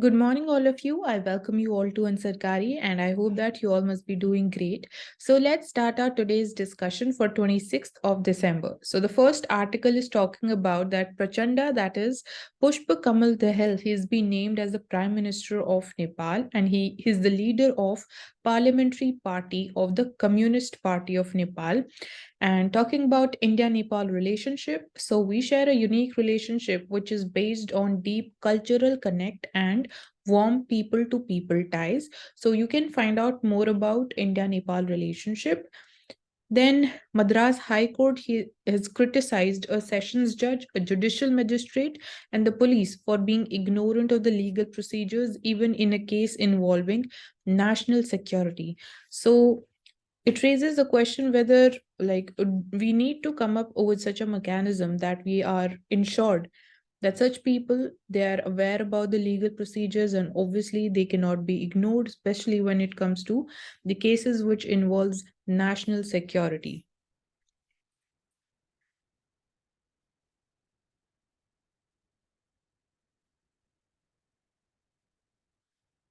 Good morning, all of you. I welcome you all to Sarkaria, and I hope that you all must be doing great. So let's start our today's discussion for 26th of December. So the first article is talking about that Prachanda, that is Pushpa Kamal Dahal, he has been named as the Prime Minister of Nepal, and he is the leader of Parliamentary Party of the Communist Party of Nepal. And talking about India Nepal relationship, so we share a unique relationship which is based on deep cultural connect and warm people to people ties. So you can find out more about India Nepal relationship. Then Madras High Court has criticized a sessions judge, a judicial magistrate, and the police for being ignorant of the legal procedures, even in a case involving national security. So it raises the question whether we need to come up with such a mechanism that we are ensured that such people they are aware about the legal procedures, and obviously they cannot be ignored, especially when it comes to the cases which involves national security.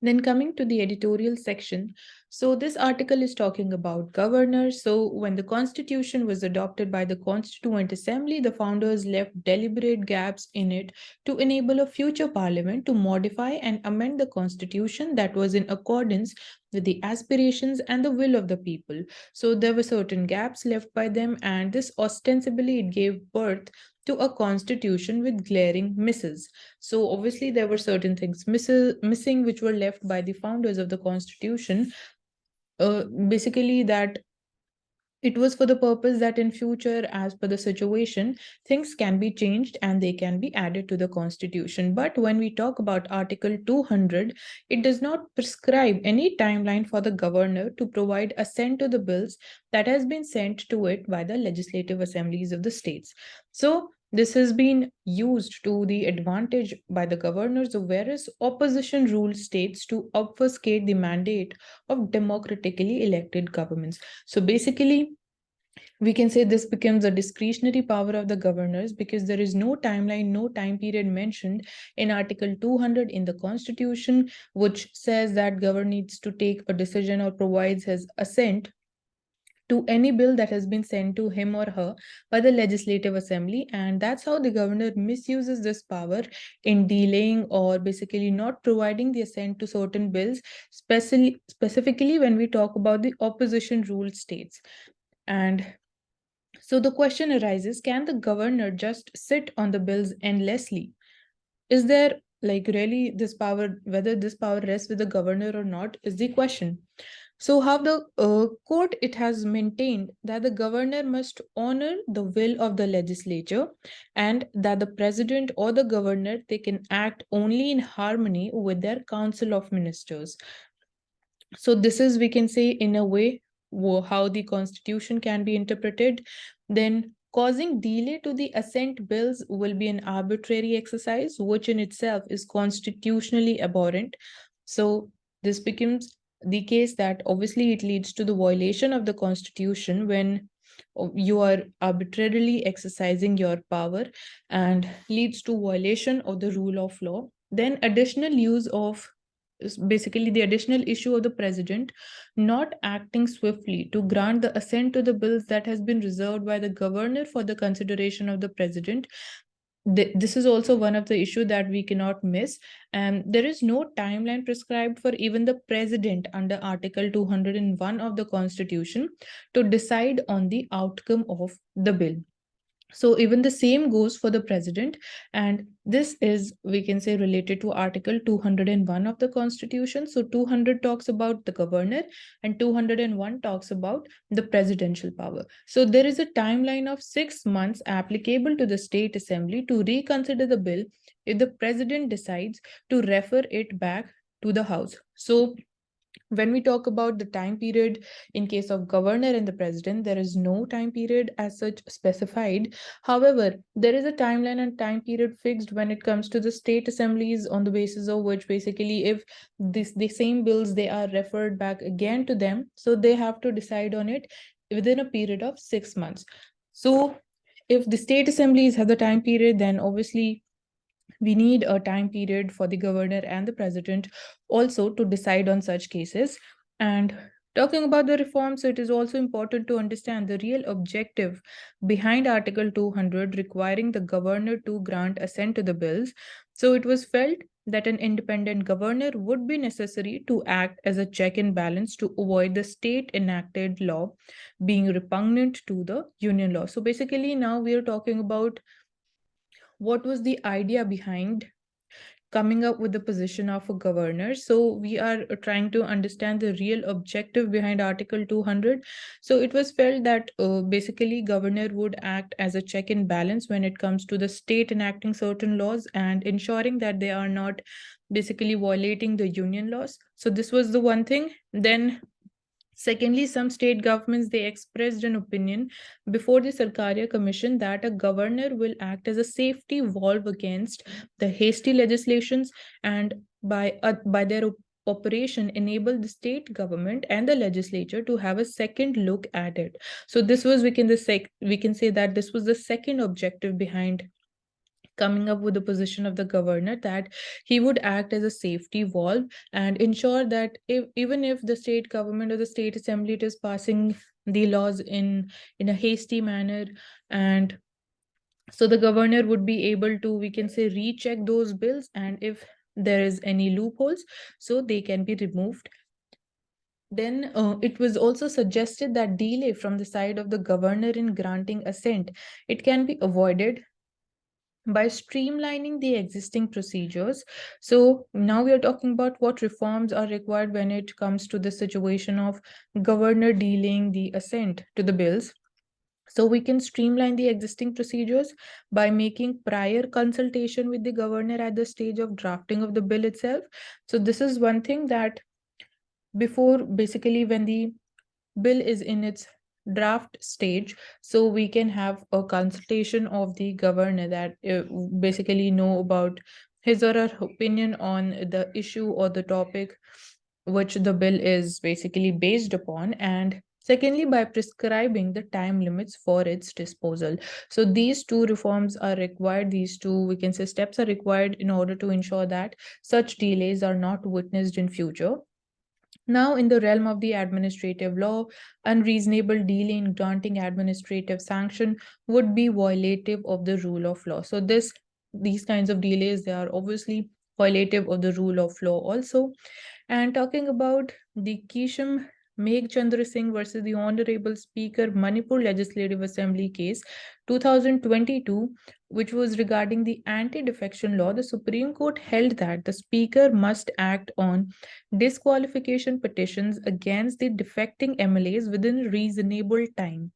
Then coming to the editorial section, so this article is talking about governors. So when the constitution was adopted by the Constituent Assembly, the founders left deliberate gaps in it to enable a future parliament to modify and amend the constitution that was in accordance with the aspirations and the will of the people. So there were certain gaps left by them, and this ostensibly it gave birth to a constitution with glaring misses. So obviously there were certain things missing which were left by the founders of the constitution. Basically that it was for the purpose that in future, as per the situation, things can be changed and they can be added to the constitution. But when we talk about Article 200, it does not prescribe any timeline for the governor to provide assent to the bills that has been sent to it by the legislative assemblies of the states. So this has been used to the advantage by the governors of various opposition ruled states to obfuscate the mandate of democratically elected governments. So basically, we can say this becomes a discretionary power of the governors because there is no timeline, no time period mentioned in Article 200 in the Constitution, which says that governor needs to take a decision or provides his assent to any bill that has been sent to him or her by the legislative assembly. And that's how the governor misuses this power in delaying or basically not providing the assent to certain bills, specifically when we talk about the opposition ruled states. And so the question arises, can the governor just sit on the bills endlessly? Is there really this power, whether this power rests with the governor or not, is the question. So how the court it has maintained that the governor must honor the will of the legislature, and that the president or the governor they can act only in harmony with their council of ministers. So this is, we can say, in a way how the constitution can be interpreted. Then causing delay to the assent bills will be an arbitrary exercise which in itself is constitutionally abhorrent. So this becomes the case that obviously it leads to the violation of the constitution when you are arbitrarily exercising your power and leads to violation of the rule of law. Then additional use of basically the additional issue of the president not acting swiftly to grant the assent to the bills that has been reserved by the governor for the consideration of the president. This is also one of the issue that we cannot miss, and there is no timeline prescribed for even the president under Article 201 of the Constitution to decide on the outcome of the bill. So even the same goes for the president, and this is, we can say, related to Article 201 of the Constitution. So 200 talks about the governor and 201 talks about the presidential power. So there is a timeline of 6 months applicable to the state assembly to reconsider the bill if the president decides to refer it back to the house. So when we talk about the time period in case of governor and the president, there is no time period as such specified. However, there is a timeline and time period fixed when it comes to the state assemblies, on the basis of which basically if the same bills they are referred back again to them, so they have to decide on it within a period of 6 months. So if the state assemblies have the time period, then obviously we need a time period for the governor and the president also to decide on such cases. And talking about the reforms, so it is also important to understand the real objective behind Article 200 requiring the governor to grant assent to the bills. So it was felt that an independent governor would be necessary to act as a check and balance to avoid the state enacted law being repugnant to the union law. So basically, now we are talking about what was the idea behind coming up with the position of a governor. So we are trying to understand the real objective behind Article 200. So it was felt that basically governor would act as a check and balance when it comes to the state enacting certain laws and ensuring that they are not basically violating the union laws. So this was the one thing. Then secondly, some state governments they expressed an opinion before the Sarkaria Commission that a governor will act as a safety valve against the hasty legislations and by their operation enable the state government and the legislature to have a second look at it. So this was we can say that this was the second objective behind coming up with the position of the governor, that he would act as a safety valve and ensure that even if the state government or the state assembly is passing the laws in a hasty manner, and so the governor would be able to, we can say, recheck those bills, and if there is any loopholes, so they can be removed. Then it was also suggested that delay from the side of the governor in granting assent, it can be avoided by streamlining the existing procedures. So now we are talking about what reforms are required when it comes to the situation of governor dealing the assent to the bills. So we can streamline the existing procedures by making prior consultation with the governor at the stage of drafting of the bill itself. So this is one thing, that before, basically when the bill is in its draft stage, so we can have a consultation of the governor that basically know about his or her opinion on the issue or the topic which the bill is basically based upon, and secondly by prescribing the time limits for its disposal. So these two reforms are required, these two, we can say, steps are required in order to ensure that such delays are not witnessed in future. Now, in the realm of the administrative law, unreasonable delay in granting administrative sanction would be violative of the rule of law. So these kinds of delays, they are obviously violative of the rule of law also. And talking about the Kisham Megh Chandra Singh versus the Honorable Speaker Manipur Legislative Assembly case 2022, which was regarding the anti-defection law, the Supreme Court held that the Speaker must act on disqualification petitions against the defecting MLAs within reasonable time.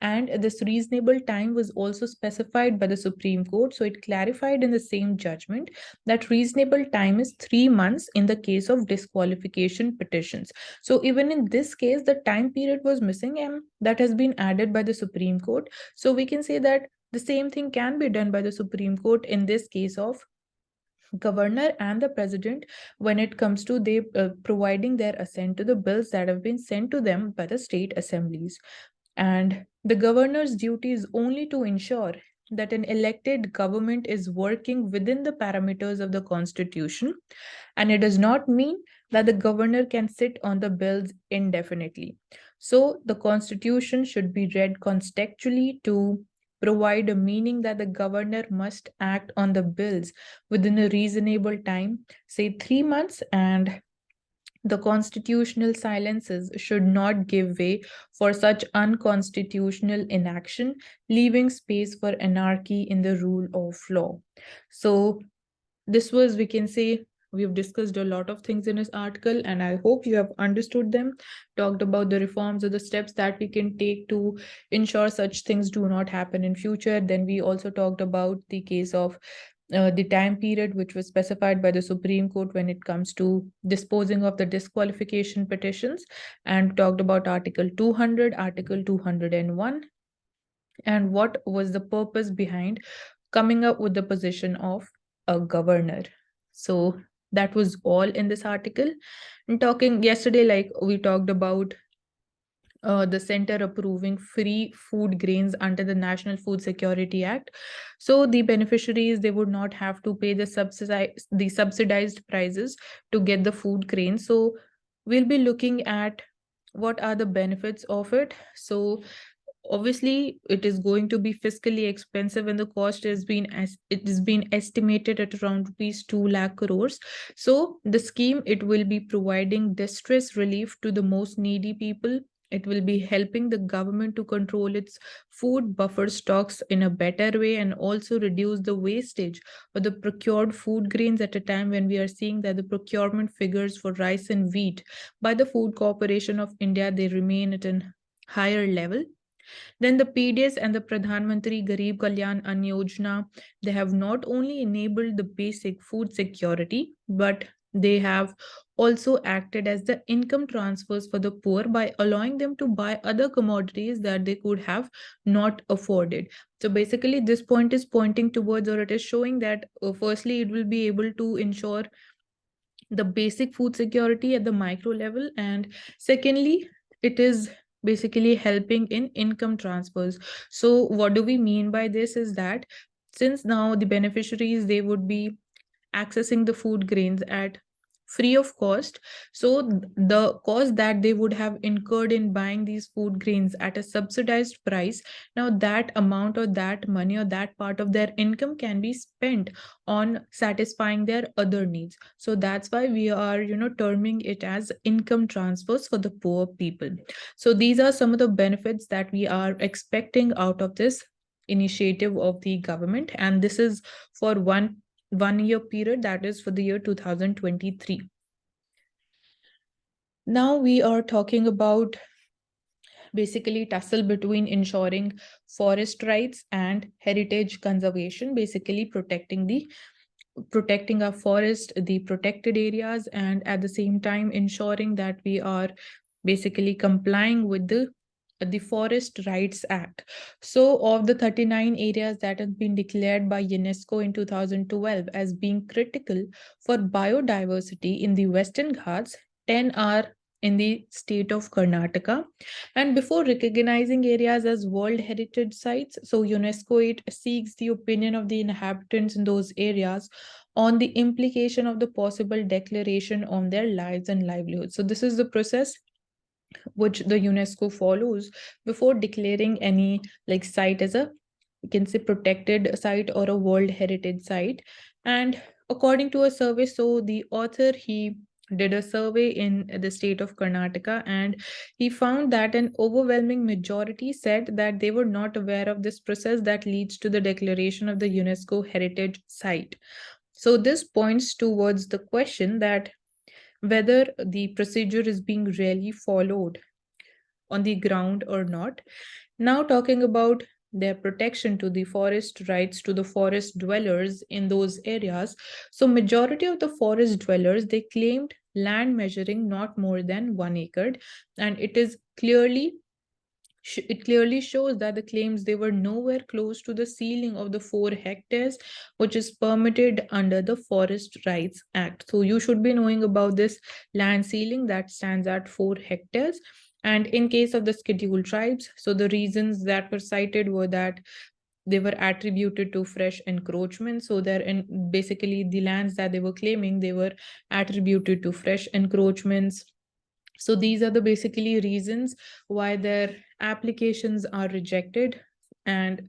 And this reasonable time was also specified by the Supreme Court. So it clarified in the same judgment that reasonable time is 3 months in the case of disqualification petitions. So even in this case, the time period was missing, and that has been added by the Supreme Court. So we can say that the same thing can be done by the Supreme Court in this case of governor and the president when it comes to they providing their assent to the bills that have been sent to them by the state assemblies. And the governor's duty is only to ensure that an elected government is working within the parameters of the constitution, and it does not mean that the governor can sit on the bills indefinitely. So the constitution should be read contextually to provide a meaning that the governor must act on the bills within a reasonable time, say 3 months, and the constitutional silences should not give way for such unconstitutional inaction, leaving space for anarchy in the rule of law. So this was, we can say, we've discussed a lot of things in this article, and I hope you have understood them, talked about the reforms or the steps that we can take to ensure such things do not happen in future. Then we also talked about the case of the time period which was specified by the Supreme Court when it comes to disposing of the disqualification petitions, and talked about Article 200, Article 201, and what was the purpose behind coming up with the position of a governor. So that was all in this article. And talking yesterday, like we talked about the center approving free food grains under the National Food Security Act. So the beneficiaries, they would not have to pay the subsidized prices to get the food grains. So we'll be looking at what are the benefits of it. So obviously it is going to be fiscally expensive, and the cost it has been estimated at around rupees 2 lakh crores. So the scheme, it will be providing distress relief to the most needy people. It will be helping the government to control its food buffer stocks in a better way, and also reduce the wastage of the procured food grains at a time when we are seeing that the procurement figures for rice and wheat by the Food Corporation of India, they remain at an higher level. Then the PDS and the Pradhan Mantri Gareeb Kalyan Yojana, they have not only enabled the basic food security, but they have also acted as the income transfers for the poor by allowing them to buy other commodities that they could have not afforded. So basically, this point is pointing towards, or it is showing that firstly, it will be able to ensure the basic food security at the micro level, and secondly, it is basically helping in income transfers. So what do we mean by this is that since now the beneficiaries, they would be accessing the food grains at free of cost, so the cost that they would have incurred in buying these food grains at a subsidized price, now that amount or that money or that part of their income can be spent on satisfying their other needs. So that's why we are, terming it as income transfers for the poor people. So these are some of the benefits that we are expecting out of this initiative of the government, and this is for one year period, that is for the year 2023. Now we are talking about basically tussle between ensuring forest rights and heritage conservation, basically protecting our forest, the protected areas, and at the same time ensuring that we are basically complying with the Forest Rights Act. So, of the 39 areas that have been declared by UNESCO in 2012 as being critical for biodiversity in the Western Ghats, 10 are in the state of Karnataka. And before recognizing areas as World Heritage Sites, so UNESCO, it seeks the opinion of the inhabitants in those areas on the implication of the possible declaration on their lives and livelihoods. So this is the process which the UNESCO follows before declaring any like site as a, you can say, protected site or a World Heritage Site. And according to a survey, so the author, he did a survey in the state of Karnataka, and he found that an overwhelming majority said that they were not aware of this process that leads to the declaration of the UNESCO heritage site. So this points towards the question that whether the procedure is being really followed on the ground or not. Now, talking about their protection to the forest rights to the forest dwellers in those areas. So, majority of the forest dwellers, they claimed land measuring not more than 1 acre, and it clearly shows that the claims, they were nowhere close to the ceiling of the 4 hectares, which is permitted under the Forest Rights Act. So you should be knowing about this land ceiling that stands at 4 hectares. And in case of the scheduled tribes, so the reasons that were cited were that they were attributed to fresh encroachment. So they're in basically the lands that they were claiming, they were attributed to fresh encroachments. So these are the basically reasons why their applications are rejected. And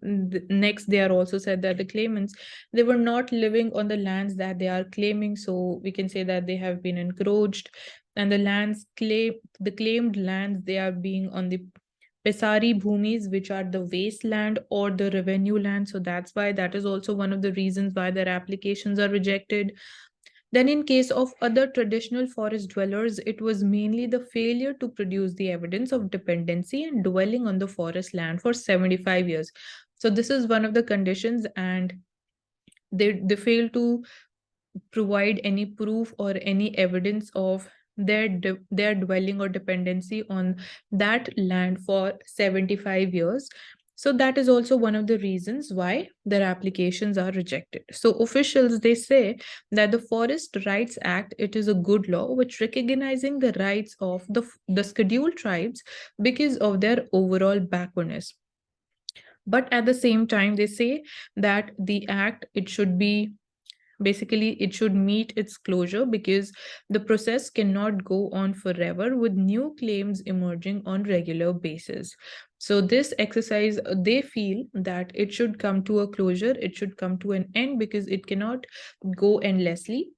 next, they are also said that the claimants, they were not living on the lands that they are claiming. So we can say that they have been encroached, and the claimed lands, they are being on the Pesari Bhumis, which are the wasteland or the revenue land. So that's why that is also one of the reasons why their applications are rejected. Then, in case of other traditional forest dwellers, it was mainly the failure to produce the evidence of dependency and dwelling on the forest land for 75 years. So, this is one of the conditions, and they fail to provide any proof or any evidence of their dwelling or dependency on that land for 75 years. So that is also one of the reasons why their applications are rejected. So officials, they say that the Forest Rights Act, it is a good law which recognizing the rights of the scheduled tribes because of their overall backwardness. But at the same time, they say that the act, it should be basically it should meet its closure because the process cannot go on forever with new claims emerging on regular basis. So this exercise, they feel that it should come to a closure, it should come to an end because it cannot go endlessly.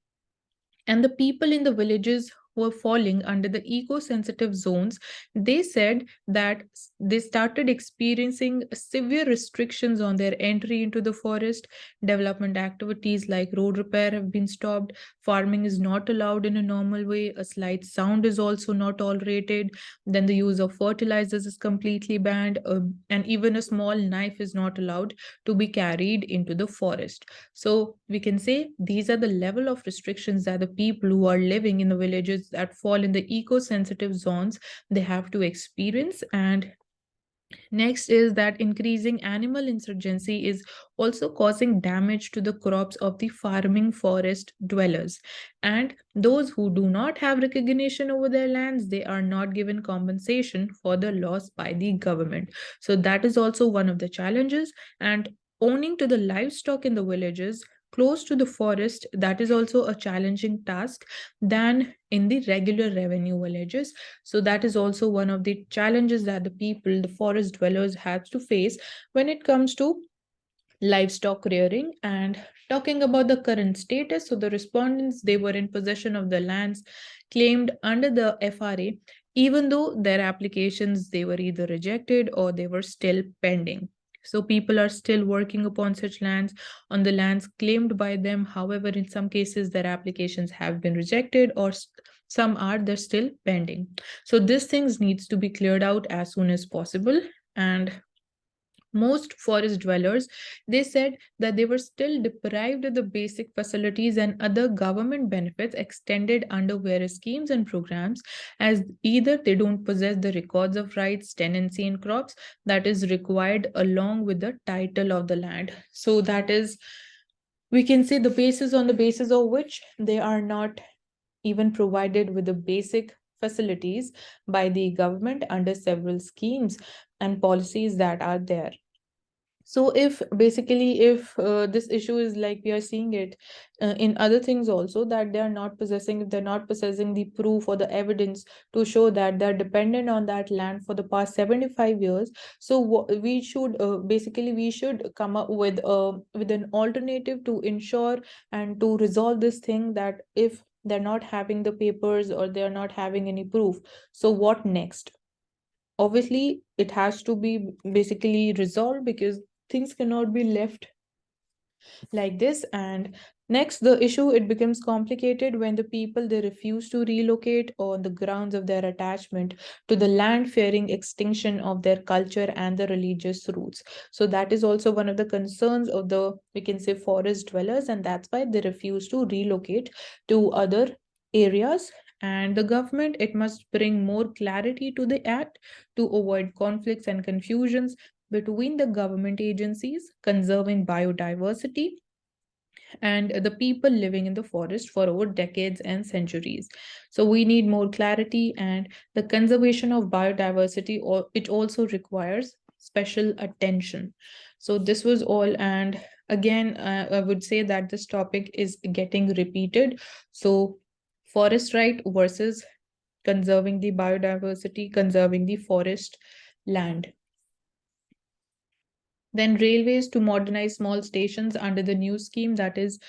And the people in the villages who were falling under the eco-sensitive zones, they said that they started experiencing severe restrictions on their entry into the forest. Development activities like road repair have been stopped. Farming is not allowed in a normal way. A slight sound is also not tolerated. Then the use of fertilizers is completely banned, and even a small knife is not allowed to be carried into the forest. So we can say these are the level of restrictions that the people who are living in the villages that fall in the eco-sensitive zones, they have to experience. And next is that increasing animal insurgency is also causing damage to the crops of the farming forest dwellers. And those who do not have recognition over their lands, they are not given compensation for the loss by the government. So that is also one of the challenges. And owning to the livestock in the villages close to the forest, that is also a challenging task than in the regular revenue villages. So that is also one of the challenges that the people, the forest dwellers, have to face when it comes to livestock rearing. And talking about the current status, so the respondents, they were in possession of the lands claimed under the FRA, even though their applications, they were either rejected or they were still pending. So people are still working upon such lands, on the lands claimed by them. However, in some cases their applications have been rejected, or some are, they're still pending. So these things needs to be cleared out as soon as possible. And most forest dwellers, they said that they were still deprived of the basic facilities and other government benefits extended under various schemes and programs, as either they don't possess the records of rights, tenancy, and crops that is required along with the title of the land. So that is, we can say, the basis on the basis of which they are not even provided with the basic facilities by the government under several schemes and policies that are there. So if basically, if this issue is like we are seeing it in other things also, that they are not possessing, if they're not possessing the proof or the evidence to show that they're dependent on that land for the past 75 years, so we should basically we should come up with an alternative to ensure and to resolve this thing, that if they're not having the papers or they're not having any proof, so what next? Obviously it has to be basically resolved because things cannot be left like this. And next, the issue, it becomes complicated when the people, they refuse to relocate on the grounds of their attachment to the land, fearing extinction of their culture and the religious roots. So that is also one of the concerns of the, we can say, forest dwellers, and that's why they refuse to relocate to other areas. And the government, it must bring more clarity to the act to avoid conflicts and confusions between the government agencies conserving biodiversity and the people living in the forest for over decades and centuries. So we need more clarity, and the conservation of biodiversity, or it also requires special attention. So this was all. And again, I would say that this topic is getting repeated. So forest right versus conserving the biodiversity, conserving the forest land. Then railways to modernize small stations under the new scheme that is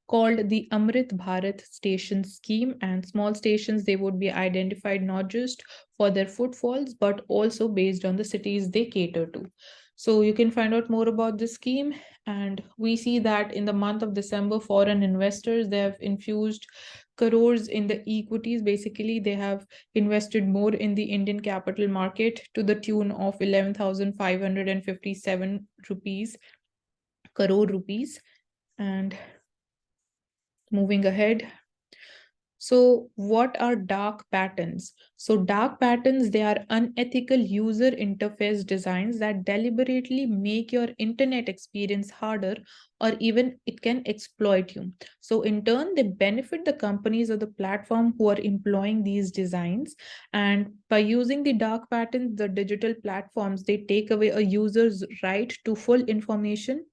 called the Amrit Bharat station scheme. And small stations, they would be identified not just for their footfalls, but also based on the cities they cater to. So you can find out more about this scheme. And we see that in the month of December, foreign investors, they have infused crores in the equities. Basically, they have invested more in the Indian capital market to the tune of 11,557 rupees, crore rupees. And moving ahead, So what are dark patterns? So dark patterns, they are unethical user interface designs that deliberately make your internet experience harder, or even it can exploit you. So in turn, they benefit the companies or the platform who are employing these designs. And by using the dark patterns, the digital platforms, they take away a user's right to full information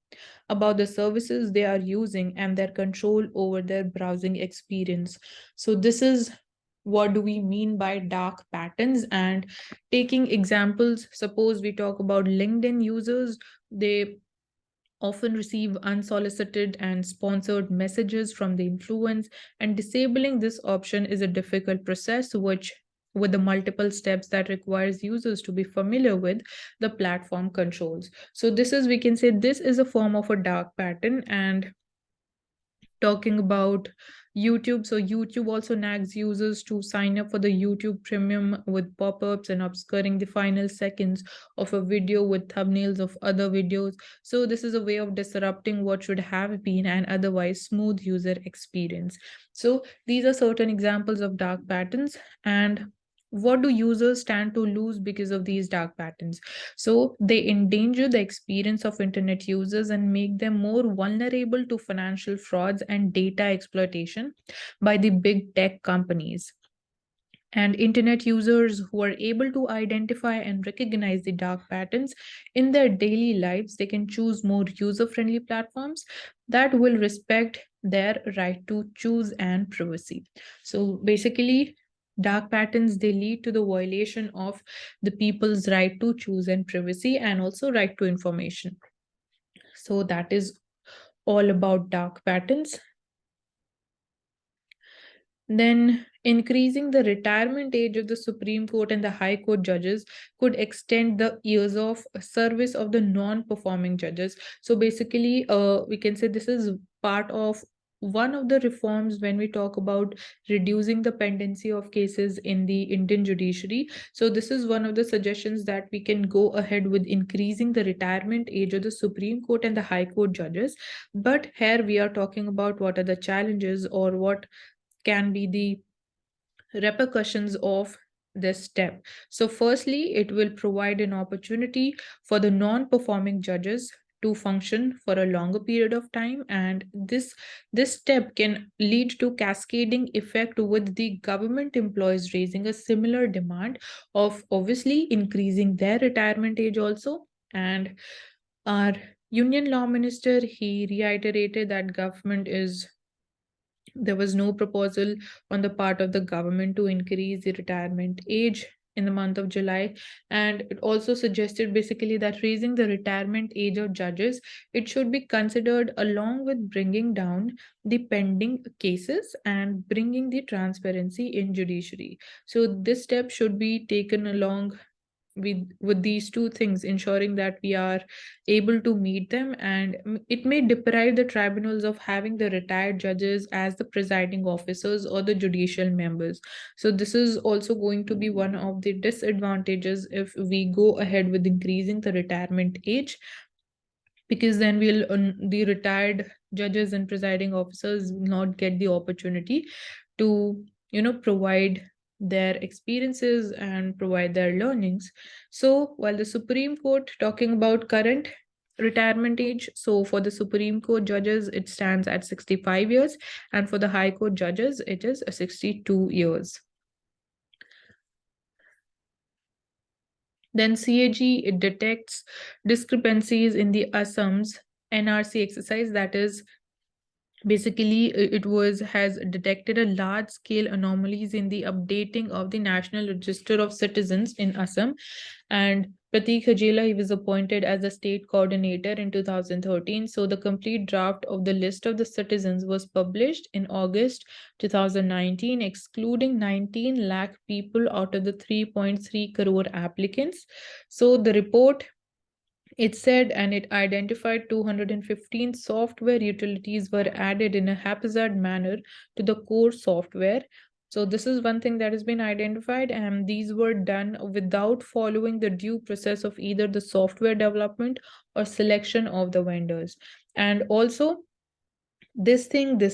about the services they are using and their control over their browsing experience. So this is what do we mean by dark patterns. And taking examples, suppose we talk about LinkedIn users, they often receive unsolicited and sponsored messages from the influence, and disabling this option is a difficult process which with the multiple steps that requires users to be familiar with the platform controls. So this is, we can say, this is a form of a dark pattern. And talking about YouTube. So YouTube also nags users to sign up for the YouTube Premium with pop-ups and obscuring the final seconds of a video with thumbnails of other videos. So this is a way of disrupting what should have been an otherwise smooth user experience. So these are certain examples of dark patterns. And what do users stand to lose because of these dark patterns? So they endanger the experience of internet users and make them more vulnerable to financial frauds and data exploitation by the big tech companies. And internet users who are able to identify and recognize the dark patterns in their daily lives, they can choose more user-friendly platforms that will respect their right to choose and privacy. So basically, dark patterns, they lead to the violation of the people's right to choose and privacy, and also right to information. So that is all about dark patterns. Then increasing the retirement age of the Supreme Court and the High Court judges could extend the years of service of the non-performing judges. So basically, we can say this is part of one of the reforms when we talk about reducing the pendency of cases in the Indian judiciary. So this is one of the suggestions that we can go ahead with increasing the retirement age of the Supreme Court and the High Court judges. But here we are talking about what are the challenges or what can be the repercussions of this step. So, firstly, it will provide an opportunity for the non performing judges to function for a longer period of time, and this step can lead to cascading effect with the government employees raising a similar demand of obviously increasing their retirement age also. And our union law minister, he reiterated that government is there was no proposal on the part of the government to increase the retirement age in the month of July. And it also suggested basically that raising the retirement age of judges, it should be considered along with bringing down the pending cases and bringing the transparency in judiciary. So this step should be taken along with these two things, ensuring that we are able to meet them. And it may deprive the tribunals of having the retired judges as the presiding officers or the judicial members. So this is also going to be one of the disadvantages if we go ahead with increasing the retirement age, because then we'll the retired judges and presiding officers will not get the opportunity to provide their experiences and provide their learnings. So while the Supreme Court, talking about current retirement age, so for the Supreme Court judges it stands at 65 years, and for the High Court judges it is 62 years. Then CAG, it detects discrepancies in the Assam's NRC exercise. That is, basically it was has detected a large scale anomalies in the updating of the National Register of Citizens in Assam. And Pratik Hajela, he was appointed as a state coordinator in 2013. So the complete draft of the list of the citizens was published in August 2019, excluding 19 lakh people out of the 3.3 crore applicants. So the report, it said, and it identified 215 software utilities were added in a haphazard manner to the core software. So this is one thing that has been identified, and these were done without following the due process of either the software development or selection of the vendors. And also, This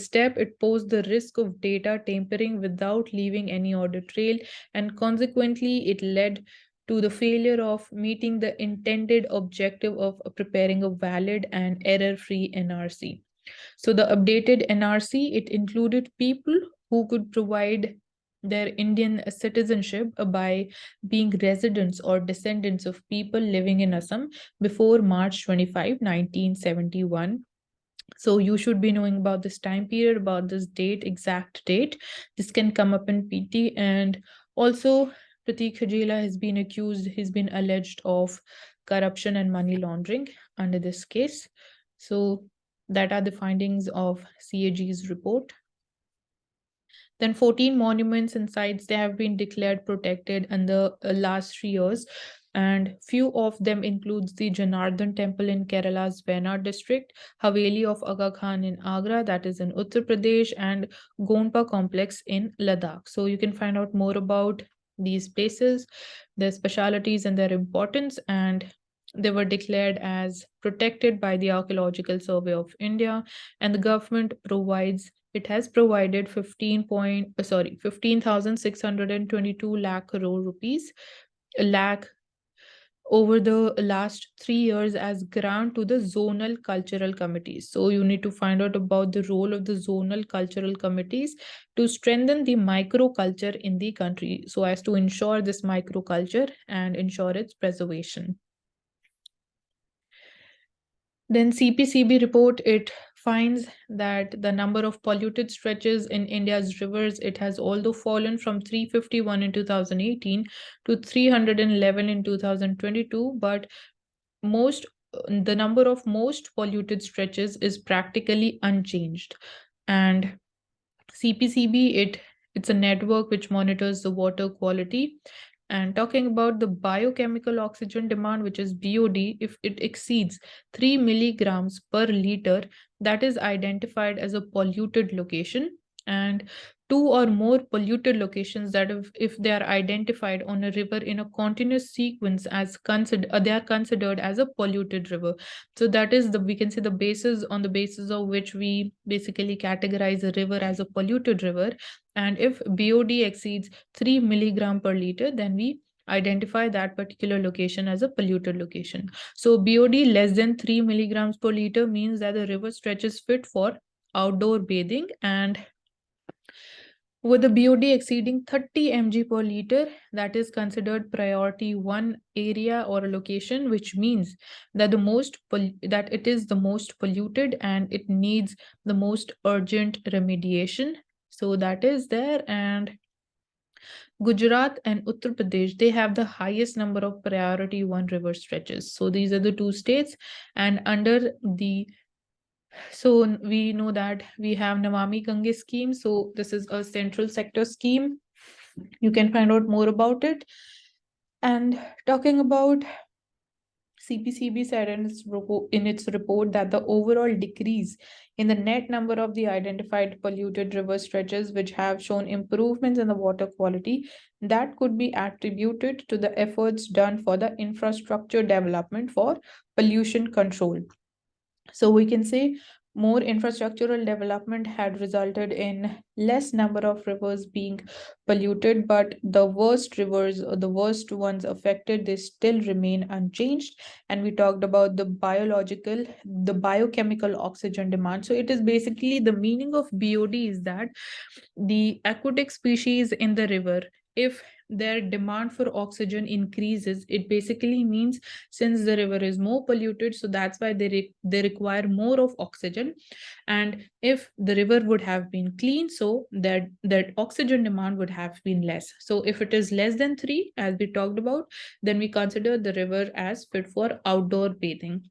step, it posed the risk of data tampering without leaving any audit trail, and consequently, it led to the failure of meeting the intended objective of preparing a valid and error-free NRC. So the updated NRC, it included people who could provide their Indian citizenship by being residents or descendants of people living in Assam before March 25, 1971. So you should be knowing about this time period, about this date, exact date. This can come up in PT. And also, Pratik Hajela has been accused, he's been alleged of corruption and money laundering under this case. So that are the findings of CAG's report. Then 14 monuments and sites, they have been declared protected in the last 3 years. And few of them includes the Janardhan Temple in Kerala's Wayanad district, Haveli of Aga Khan in Agra, that is in Uttar Pradesh, and Gonpa complex in Ladakh. So you can find out more about these places, their specialities and their importance, and they were declared as protected by the Archaeological Survey of India, and the government provides it has provided 15,622 lakh crore rupees, lakh over the last 3 years as grant to the zonal cultural committees. So you need to find out about the role of the zonal cultural committees to strengthen the microculture in the country, so as to ensure this microculture and ensure its preservation. Then CPCB report, it finds that the number of polluted stretches in India's rivers, it has although fallen from 351 in 2018 to 311 in 2022, but the number of most polluted stretches is practically unchanged. And CPCB, it's a network which monitors the water quality. And talking about the biochemical oxygen demand, which is BOD, if it exceeds 3 milligrams per liter, that is identified as a polluted location. And two or more polluted locations, that if they are identified on a river in a continuous sequence as they are considered as a polluted river. So that is we can say the basis on the basis of which we basically categorize a river as a polluted river. And if BOD exceeds 3 milligram per liter, then we identify that particular location as a polluted location. So BOD less than 3 milligrams per liter means that the river stretch is fit for outdoor bathing, and with the BOD exceeding 30 mg per liter, that is considered priority 1 area or a location, which means that it is the most polluted and it needs the most urgent remediation. So that is there. And Gujarat and Uttar Pradesh, they have the highest number of priority 1 river stretches. So these are the two states. And so we know that we have Namami Gange scheme. So this is a central sector scheme. You can find out more about it. And talking about CPCB said in its report that the overall decrease in the net number of the identified polluted river stretches, which have shown improvements in the water quality, that could be attributed to the efforts done for the infrastructure development for pollution control. So we can say more infrastructural development had resulted in less number of rivers being polluted, but the worst rivers or the worst ones affected, they still remain unchanged. And we talked about the biochemical oxygen demand. So it is basically the meaning of BOD is that the aquatic species in the river, if their demand for oxygen increases, it basically means since the river is more polluted, so that's why they require more of oxygen. And if the river would have been clean, so that oxygen demand would have been less. So if it is less than 3, as we talked about, then we consider the river as fit for outdoor bathing.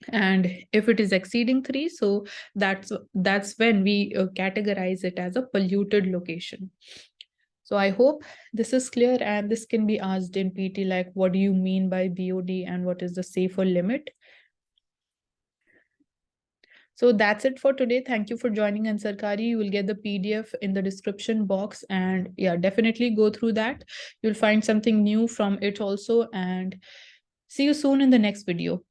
And if it is exceeding 3, so that's when we categorize it as a polluted location. So I hope this is clear, and this can be asked in PT, like what do you mean by BOD and what is the safer limit? So that's it for today. Thank you for joining Ansarkari. You will get the PDF in the description box, and yeah, definitely go through that. You'll find something new from it also, and see you soon in the next video.